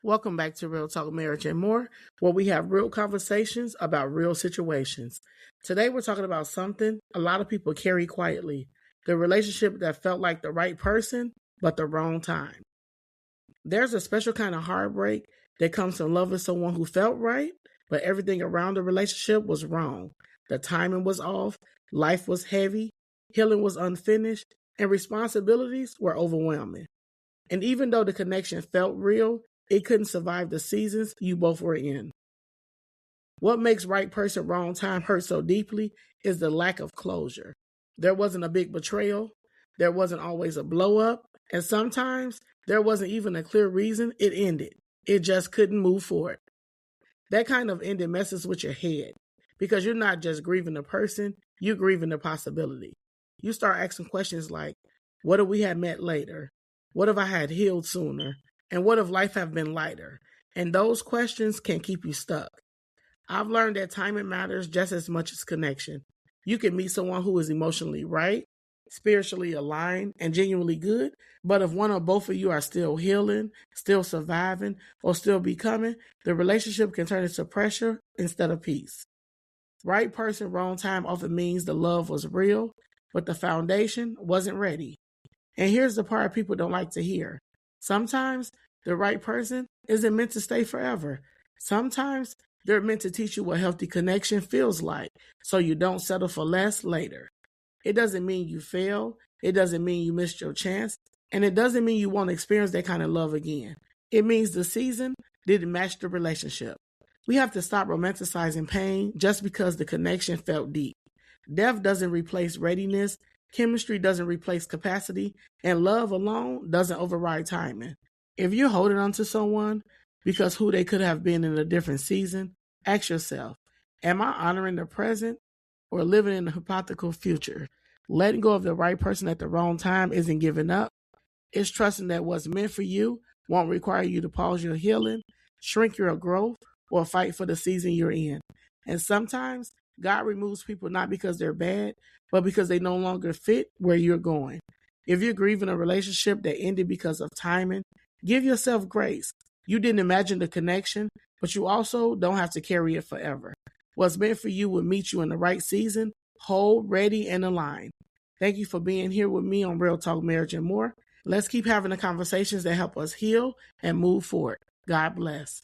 Welcome back to Real Talk Marriage and More, where we have real conversations about real situations. Today, we're talking about something a lot of people carry quietly, the relationship that felt like the right person, but the wrong time. There's a special kind of heartbreak that comes from loving someone who felt right, but everything around the relationship was wrong. The timing was off, life was heavy, healing was unfinished, and responsibilities were overwhelming. And even though the connection felt real, it couldn't survive the seasons you both were in. What makes right person, wrong time hurt so deeply is the lack of closure. There wasn't a big betrayal, there wasn't always a blow up, and sometimes there wasn't even a clear reason it ended. It just couldn't move forward. That kind of ending messes with your head because you're not just grieving the person, you're grieving the possibility. You start asking questions like, what if we had met later? What if I had healed sooner? And what if life had been lighter? And those questions can keep you stuck. I've learned that timing matters just as much as connection. You can meet someone who is emotionally right, spiritually aligned, and genuinely good, but if one or both of you are still healing, still surviving, or still becoming, the relationship can turn into pressure instead of peace. Right person, wrong time often means the love was real, but the foundation wasn't ready. And here's the part people don't like to hear. Sometimes the right person isn't meant to stay forever. Sometimes they're meant to teach you what healthy connection feels like so you don't settle for less later. It doesn't mean you failed. It doesn't mean you missed your chance. And it doesn't mean you won't experience that kind of love again. It means the season didn't match the relationship. We have to stop romanticizing pain just because the connection felt deep. Depth doesn't replace readiness. Chemistry doesn't replace capacity, and love alone doesn't override timing. If you're holding on to someone because who they could have been in a different season, ask yourself, am I honoring the present or living in a hypothetical future? Letting go of the right person at the wrong time isn't giving up. It's trusting that what's meant for you won't require you to pause your healing, shrink your growth, or fight for the season you're in. And sometimes God removes people not because they're bad, but because they no longer fit where you're going. If you're grieving a relationship that ended because of timing, give yourself grace. You didn't imagine the connection, but you also don't have to carry it forever. What's meant for you will meet you in the right season, whole, ready, and aligned. Thank you for being here with me on Real Talk Marriage and More. Let's keep having the conversations that help us heal and move forward. God bless.